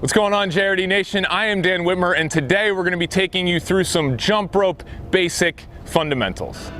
What's going on, JRD Nation? I am Dan Whitmer, and today we're going to be taking you through some jump rope basic fundamentals.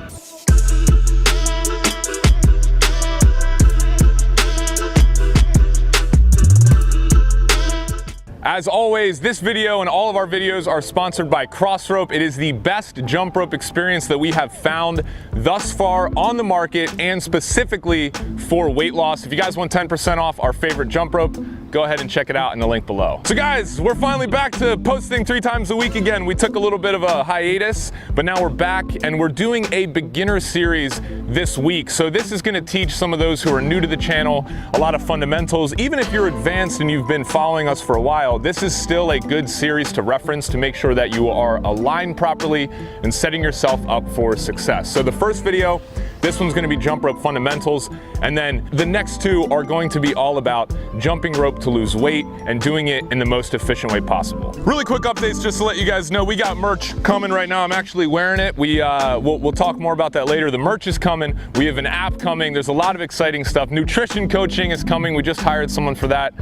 As always, this video and all of our videos are sponsored by Crossrope. It is the best jump rope experience that we have found thus far on the market, and specifically for weight loss. If you guys want 10% off our favorite jump rope, go ahead and check it out in the link below. So guys, we're finally back to posting 3 times a week again. We took a little bit of a hiatus, but now we're back and we're doing a beginner series this week. So this is gonna teach some of those who are new to the channel a lot of fundamentals. Even if you're advanced and you've been following us for a while, this is still a good series to reference to make sure that you are aligned properly and setting yourself up for success. So the first video, this one's gonna be jump rope fundamentals, and then the next 2 are going to be all about jumping rope to lose weight and doing it in the most efficient way possible. Really quick updates just to let you guys know, we got merch coming right now. I'm actually wearing it. We'll talk more about that later. The merch is coming. We have an app coming. There's a lot of exciting stuff. Nutrition coaching is coming. We just hired someone for that.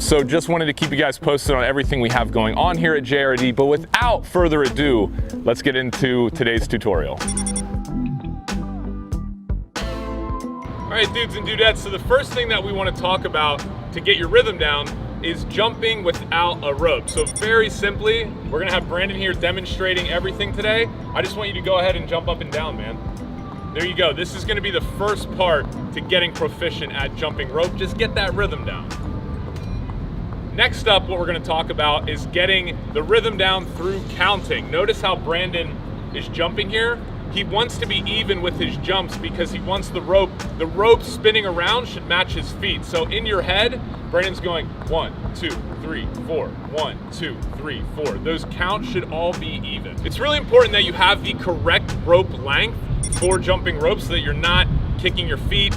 So just wanted to keep you guys posted on everything we have going on here at JRD. But without further ado, let's get into today's tutorial. All right, dudes and dudettes, so the first thing that we want to talk about to get your rhythm down is jumping without a rope. So very simply, we're gonna have Brandon here demonstrating everything today. I just want you to go ahead and jump up and down, man. There you go. This is gonna be the first part to getting proficient at jumping rope. Just get that rhythm down. Next up, what we're gonna talk about is getting the rhythm down through counting. Notice how Brandon is jumping here. He wants to be even with his jumps because he wants the rope spinning around should match his feet. So in your head, Brandon's going 1, 2, 3, 4, 1, 2, 3, 4. Those counts should all be even. It's really important that you have the correct rope length for jumping rope so that you're not kicking your feet.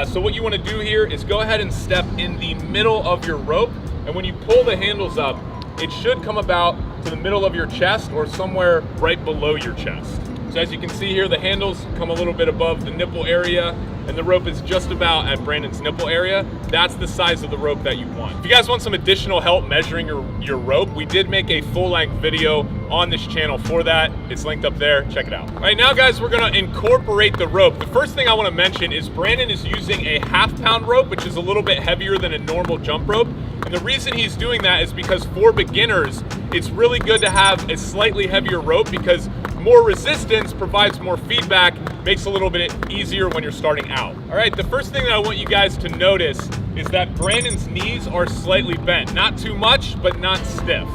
So what you want to do here is go ahead and step in the middle of your rope, and when you pull the handles up, it should come about to the middle of your chest or somewhere right below your chest. So as you can see here, the handles come a little bit above the nipple area, and the rope is just about at Brandon's nipple area. That's the size of the rope that you want. If you guys want some additional help measuring your rope, we did make a full-length video on this channel for that. It's linked up there, check it out. All right, now guys, we're gonna incorporate the rope. The first thing I wanna mention is Brandon is using a half-pound rope, which is a little bit heavier than a normal jump rope. And the reason he's doing that is because for beginners, it's really good to have a slightly heavier rope because more resistance provides more feedback, makes it a little bit easier when you're starting out. All right, the first thing that I want you guys to notice is that Brandon's knees are slightly bent. Not too much, but not stiff.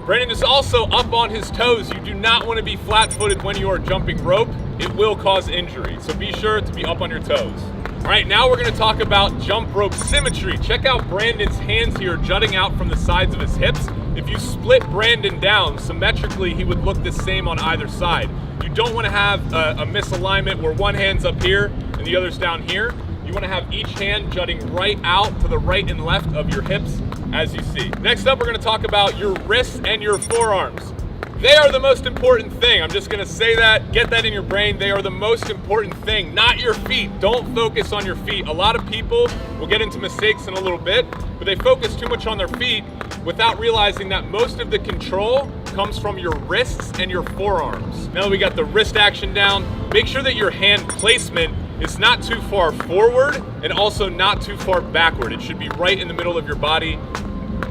Brandon is also up on his toes. You do not want to be flat-footed when you are jumping rope. It will cause injury, so be sure to be up on your toes. All right, now we're gonna talk about jump rope symmetry. Check out Brandon's hands here jutting out from the sides of his hips. If you split Brandon down symmetrically, he would look the same on either side. You don't wanna have a misalignment where one hand's up here and the other's down here. You wanna have each hand jutting right out to the right and left of your hips, as you see. Next up, we're gonna talk about your wrists and your forearms. They are the most important thing. I'm just gonna say that, get that in your brain. They are the most important thing, not your feet. Don't focus on your feet. A lot of people will get into mistakes in a little bit, but they focus too much on their feet without realizing that most of the control comes from your wrists and your forearms. Now that we got the wrist action down, make sure that your hand placement is not too far forward and also not too far backward. It should be right in the middle of your body,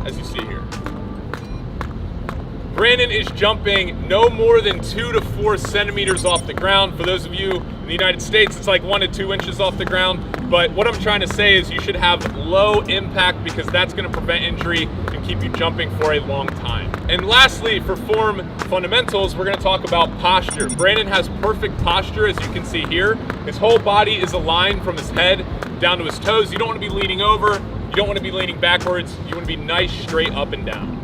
as you see here. Brandon is jumping no more than 2 to 4 centimeters off the ground. For those of you in the United States, it's like 1 to 2 inches off the ground. But what I'm trying to say is you should have low impact because that's gonna prevent injury and keep you jumping for a long time. And lastly, for form fundamentals, we're gonna talk about posture. Brandon has perfect posture, as you can see here. His whole body is aligned from his head down to his toes. You don't wanna be leaning over, you don't wanna be leaning backwards, you wanna be nice, straight up and down.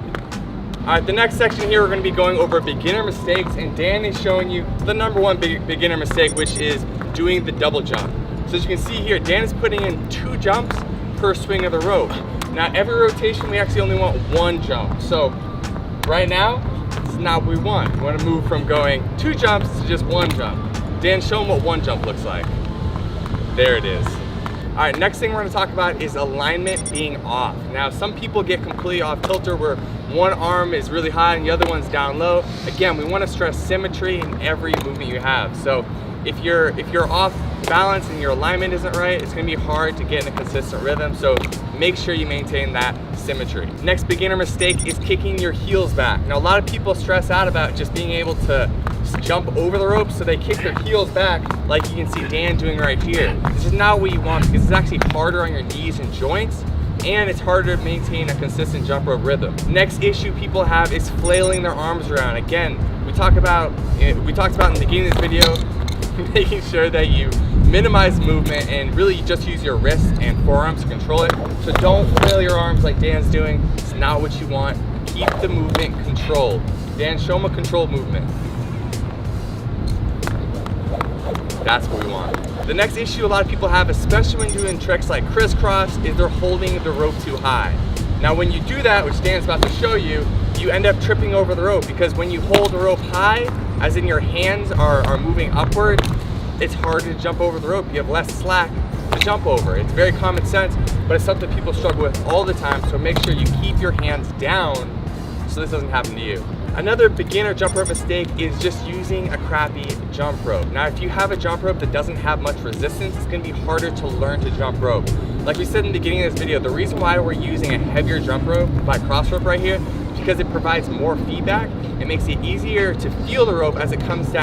All right, the next section here, we're gonna be going over beginner mistakes, and Dan is showing you the #1 beginner mistake, which is doing the double jump. So as you can see here, Dan is putting in 2 jumps per swing of the rope. Now every rotation, we actually only want 1 jump. So right now, it's not what we want. We wanna move from going 2 jumps to just 1 jump. Dan, show them what 1 jump looks like. There it is. All right, next thing we're gonna talk about is alignment being off. Now, some people get completely off kilter where one arm is really high and the other one's down low. Again, we wanna stress symmetry in every movement you have. So if you're off balance and your alignment isn't right, it's gonna be hard to get in a consistent rhythm. So make sure you maintain that symmetry. Next beginner mistake is kicking your heels back. Now, a lot of people stress out about just being able to jump over the ropes, so they kick their heels back like you can see Dan doing right here. This is not what you want because it's actually harder on your knees and joints, and it's harder to maintain a consistent jump rope rhythm. Next issue people have is flailing their arms around. Again, we talked about in the beginning of this video, making sure that you minimize movement and really just use your wrists and forearms to control it. So don't flail your arms like Dan's doing. It's not what you want. Keep the movement controlled. Dan, show them a controlled movement. That's what we want. The next issue a lot of people have, especially when doing tricks like crisscross, is they're holding the rope too high. Now when you do that, which Dan's about to show you, you end up tripping over the rope because when you hold the rope high, as in your hands are moving upward, it's harder to jump over the rope. You have less slack to jump over. It's very common sense, but it's something people struggle with all the time, so make sure you keep your hands down so this doesn't happen to you. Another beginner jump rope mistake is just using a crappy jump rope. Now, if you have a jump rope that doesn't have much resistance, it's gonna be harder to learn to jump rope. Like we said in the beginning of this video, the reason why we're using a heavier jump rope by cross rope right here is because it provides more feedback. It makes it easier to feel the rope as it comes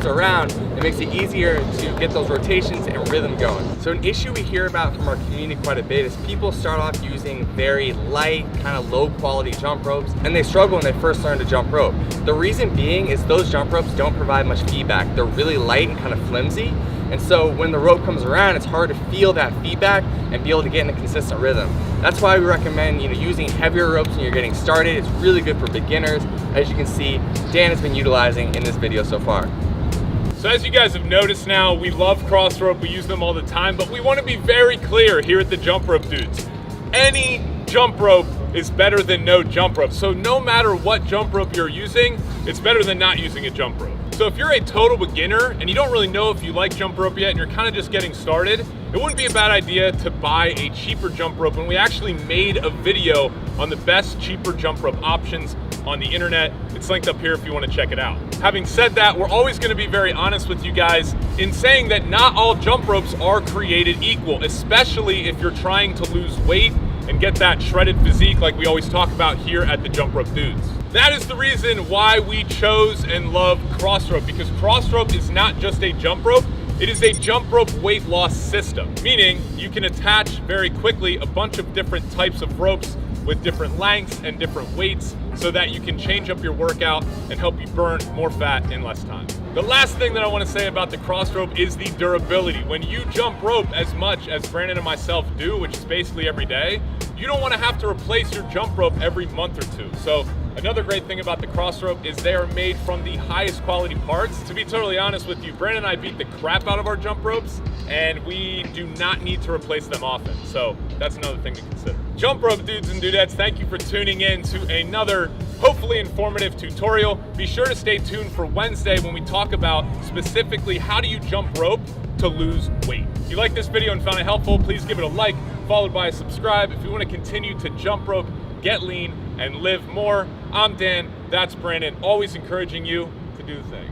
around. It makes it easier to get those rotations and rhythm going. So an issue we hear about from our community quite a bit is people start off using very light, kind of low quality jump ropes, and they struggle when they first learn to jump rope. The reason being is those jump ropes don't provide much feedback. They're really light and kind of flimsy. And so when the rope comes around, it's hard to feel that feedback and be able to get in a consistent rhythm. That's why we recommend using heavier ropes when you're getting started. It's really good for beginners, as you can see Dan has been utilizing in this video so far. So as you guys have noticed now, we love cross rope, we use them all the time, but we want to be very clear here at the Jump Rope Dudes. Any jump rope is better than no jump rope. So no matter what jump rope you're using, it's better than not using a jump rope. So if you're a total beginner and you don't really know if you like jump rope yet and you're kind of just getting started, it wouldn't be a bad idea to buy a cheaper jump rope. And we actually made a video on the best cheaper jump rope options on the internet. It's linked up here if you want to check it out. Having said that, we're always going to be very honest with you guys in saying that not all jump ropes are created equal, especially if you're trying to lose weight and get that shredded physique like we always talk about here at the Jump Rope Dudes. That is the reason why we chose and love cross rope, because cross rope is not just a jump rope, it is a jump rope weight loss system, meaning you can attach very quickly a bunch of different types of ropes with different lengths and different weights so that you can change up your workout and help you burn more fat in less time. The last thing that I want to say about the cross rope is the durability. When you jump rope as much as Brandon and myself do, which is basically every day, you don't want to have to replace your jump rope every month or two. So another great thing about the cross rope is they are made from the highest quality parts. To be totally honest with you, Brandon and I beat the crap out of our jump ropes and we do not need to replace them often. So that's another thing to consider. Jump Rope Dudes and Dudettes, thank you for tuning in to another hopefully informative tutorial. Be sure to stay tuned for Wednesday when we talk about specifically how do you jump rope to lose weight. If you like this video and found it helpful, please give it a like, followed by a subscribe. If you want to continue to jump rope, get lean, and live more, I'm Dan, that's Brandon, always encouraging you to do the thing.